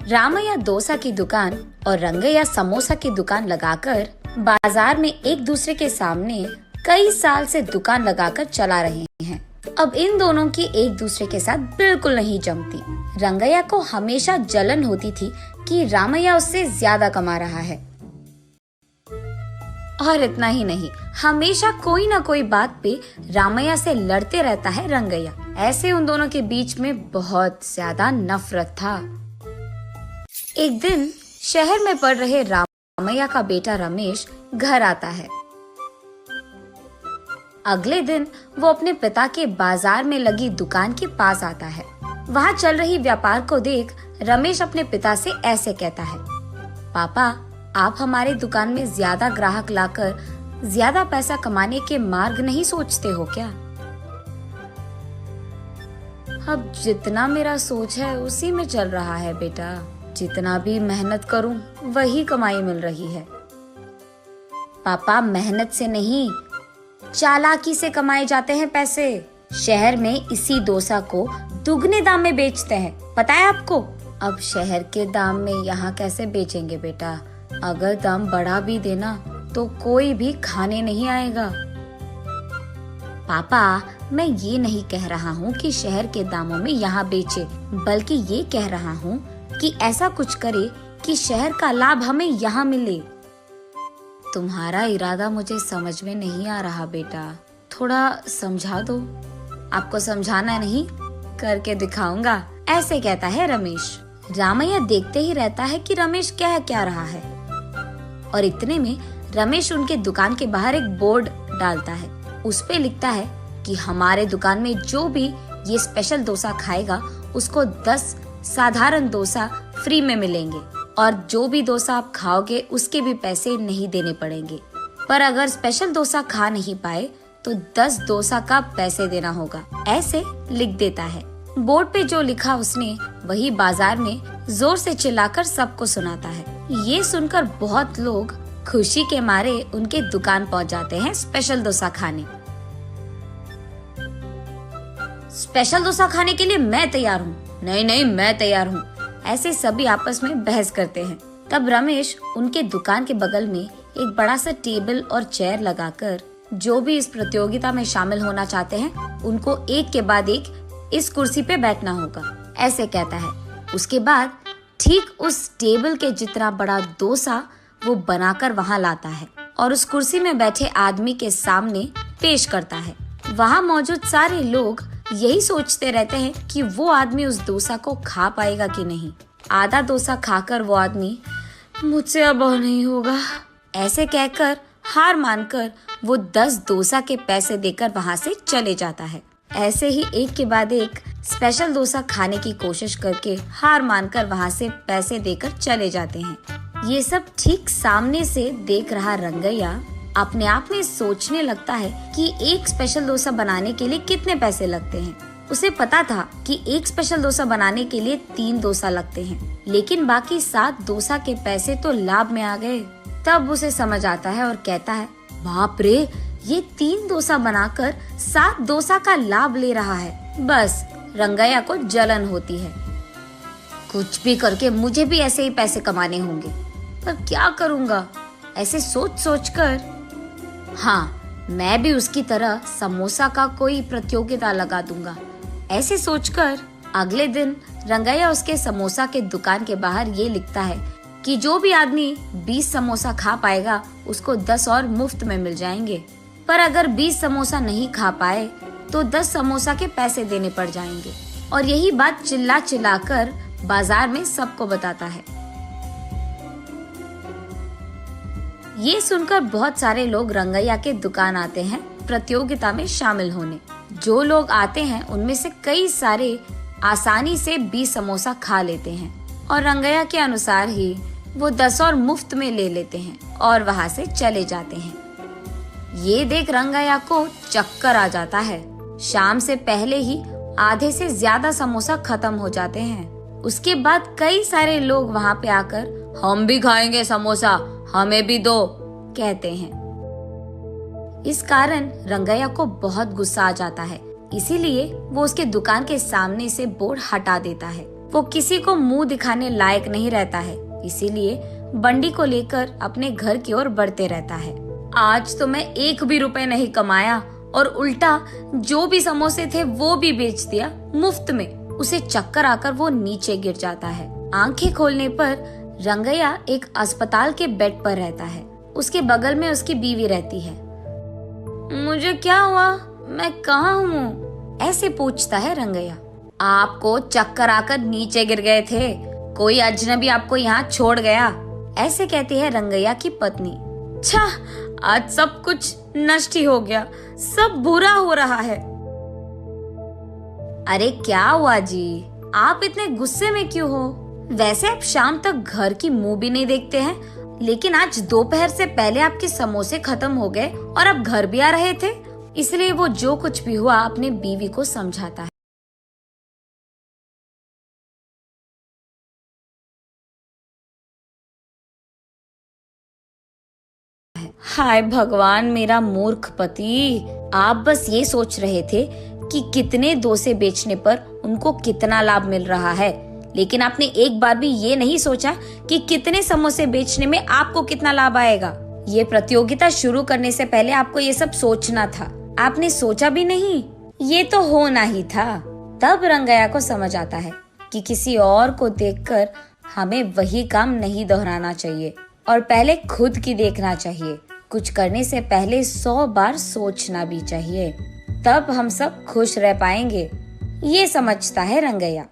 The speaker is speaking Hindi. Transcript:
रामैया डोसा की दुकान और रंगैया समोसा की दुकान लगाकर बाजार में एक दूसरे के सामने कई साल से दुकान लगाकर चला रहे हैं। अब इन दोनों की एक दूसरे के साथ बिल्कुल नहीं जमती। रंगैया को हमेशा जलन होती थी कि रामैया उससे ज्यादा कमा रहा है। और इतना ही नहीं, हमेशा कोई ना कोई बात पे रामैया से लड़ते रहता है रंगैया। ऐसे उन दोनों के बीच में बहुत ज्यादा नफरत था। एक दिन शहर में पढ़ रहे रामैया का बेटा रमेश घर आता है। अगले दिन वो अपने पिता के बाजार में लगी दुकान के पास आता है। वहाँ चल रही व्यापार को देख रमेश अपने पिता से ऐसे कहता है, पापा, आप हमारे दुकान में ज्यादा ग्राहक लाकर ज्यादा पैसा कमाने के मार्ग नहीं सोचते हो क्या? अब जितना मेरा सोच है उसी में चल रहा है बेटा। जितना भी मेहनत करूं वही कमाई मिल रही है। पापा, मेहनत से नहीं, चालाकी से कमाए जाते हैं पैसे। शहर में इसी डोसा को दुगने दाम में बेचते हैं, पता है आपको? अब शहर के दाम में यहाँ कैसे बेचेंगे बेटा? अगर दाम बढ़ा भी देना तो कोई भी खाने नहीं आएगा। पापा, मैं ये नहीं कह रहा हूँ कि शहर के दामों में यहाँ बेचे, बल्कि ये कह रहा हूँ कि ऐसा कुछ करे कि शहर का लाभ हमें यहाँ मिले। तुम्हारा इरादा मुझे समझ में नहीं आ रहा बेटा, थोड़ा समझा दो। आपको समझाना नहीं, करके दिखाऊंगा, ऐसे कहता है रमेश। रामैया देखते ही रहता है कि रमेश क्या रहा है। और इतने में रमेश उनके दुकान के बाहर एक बोर्ड डालता है। उस पे लिखता है कि हमारे दुकान में जो भी ये स्पेशल डोसा खाएगा उसको 10 साधारण डोसा फ्री में मिलेंगे, और जो भी डोसा आप खाओगे उसके भी पैसे नहीं देने पड़ेंगे। पर अगर स्पेशल डोसा खा नहीं पाए तो 10 डोसा का पैसे देना होगा, ऐसे लिख देता है। बोर्ड पे जो लिखा उसने वही बाजार में जोर से चिल्लाकर सबको सुनाता है। ये सुनकर बहुत लोग खुशी के मारे उनके दुकान पहुंच जाते हैं स्पेशल डोसा खाने। स्पेशल डोसा खाने के लिए मैं तैयार हूँ, नहीं मैं तैयार हूँ, ऐसे सभी आपस में बहस करते हैं। तब रमेश उनके दुकान के बगल में एक बड़ा सा टेबल और चेयर लगाकर जो भी इस प्रतियोगिता में शामिल होना चाहते हैं उनको एक के बाद एक इस कुर्सी पे बैठना होगा, ऐसे कहता है। उसके बाद ठीक उस टेबल के जितना बड़ा डोसा वो बनाकर वहाँ लाता है और उस कुर्सी में बैठे आदमी के सामने पेश करता है। वहाँ मौजूद सारे लोग यही सोचते रहते हैं कि वो आदमी उस डोसा को खा पाएगा कि नहीं। आधा डोसा खाकर वो आदमी, मुझसे अब और नहीं होगा, ऐसे कहकर हार मानकर वो 10 डोसा के पैसे देकर वहाँ से चले जाता है। ऐसे ही एक के बाद एक स्पेशल डोसा खाने की कोशिश करके हार मानकर वहाँ से पैसे देकर चले जाते हैं। ये सब ठीक सामने से देख रहा रंगैया अपने आप में सोचने लगता है कि एक स्पेशल डोसा बनाने के लिए कितने पैसे लगते हैं। उसे पता था कि एक स्पेशल डोसा बनाने के लिए 3 डोसा लगते हैं, लेकिन बाकी 7 डोसा के पैसे तो लाभ में आ गए। तब उसे समझ आता है और कहता है, बाप रे, ये 3 डोसा बनाकर 7 डोसा का लाभ ले रहा है। बस रंगैया को जलन होती है। कुछ भी करके मुझे भी ऐसे ही पैसे कमाने होंगे, पर क्या करूँगा? ऐसे सोच कर, हाँ, मैं भी उसकी तरह समोसा का कोई प्रतियोगिता लगा दूंगा, ऐसे सोचकर अगले दिन रंगैया उसके समोसा के दुकान के बाहर ये लिखता है कि जो भी आदमी 20 समोसा खा पाएगा उसको 10 और मुफ्त में मिल जाएंगे। पर अगर 20 समोसा नहीं खा पाए तो 10 समोसा के पैसे देने पड़ जाएंगे। और यही बात चिल्ला कर बाजार में सबको बताता है। ये सुनकर बहुत सारे लोग रंगैया के दुकान आते हैं प्रतियोगिता में शामिल होने। जो लोग आते हैं उनमें से कई सारे आसानी से 20 समोसा खा लेते हैं और रंगैया के अनुसार ही वो 10 और मुफ्त में ले लेते हैं और वहाँ से चले जाते हैं। ये देख रंगैया को चक्कर आ जाता है। शाम से पहले ही आधे से ज्यादा समोसा खत्म हो जाते हैं। उसके बाद कई सारे लोग वहाँ पे आकर, हम भी खाएंगे समोसा, हमें भी दो, कहते हैं। इस कारण रंगैया को बहुत गुस्सा आ जाता है, इसीलिए वो उसके दुकान के सामने से बोर्ड हटा देता है वो किसी को मुंह दिखाने लायक नहीं रहता है, इसीलिए बंडी को लेकर अपने घर की ओर बढ़ते रहता है। आज तो मैं 1 भी रुपए नहीं कमाया और उल्टा जो भी समोसे थे वो भी बेच दिया मुफ्त में। उसे चक्कर आकर वो नीचे गिर जाता है। आंखें खोलने पर रंगैया एक अस्पताल के बेड पर रहता है। उसके बगल में उसकी बीवी रहती है। मुझे क्या हुआ, मैं कहाँ हूँ? ऐसे पूछता है रंगैया। आपको चक्कर आकर नीचे गिर गए थे, कोई अजनबी आपको यहाँ छोड़ गया, ऐसे कहती है रंगैया की पत्नी। छा, आज सब कुछ नष्ट ही हो गया, सब बुरा हो रहा है। अरे क्या हुआ जी, आप इतने गुस्से में क्यों हो? वैसे आप शाम तक घर की मुंह भी नहीं देखते हैं, लेकिन आज दोपहर से पहले आपके समोसे खत्म हो गए और आप घर भी आ रहे थे, इसलिए वो जो कुछ भी हुआ अपने बीवी को समझाता है। हाय भगवान, मेरा मूर्ख पति, आप बस ये सोच रहे थे कि कितने डोसे बेचने पर उनको कितना लाभ मिल रहा है, लेकिन आपने एक बार भी ये नहीं सोचा कि कितने समोसे बेचने में आपको कितना लाभ आएगा। ये प्रतियोगिता शुरू करने से पहले आपको ये सब सोचना था, आपने सोचा भी नहीं, ये तो होना ही था। तब रंगैया को समझ आता है कि किसी और को देखकर हमें वही काम नहीं दोहराना चाहिए और पहले खुद की देखना चाहिए। कुछ करने से पहले 100 बार सोचना भी चाहिए, तब हम सब खुश रह पाएंगे। ये समझता है रंगैया।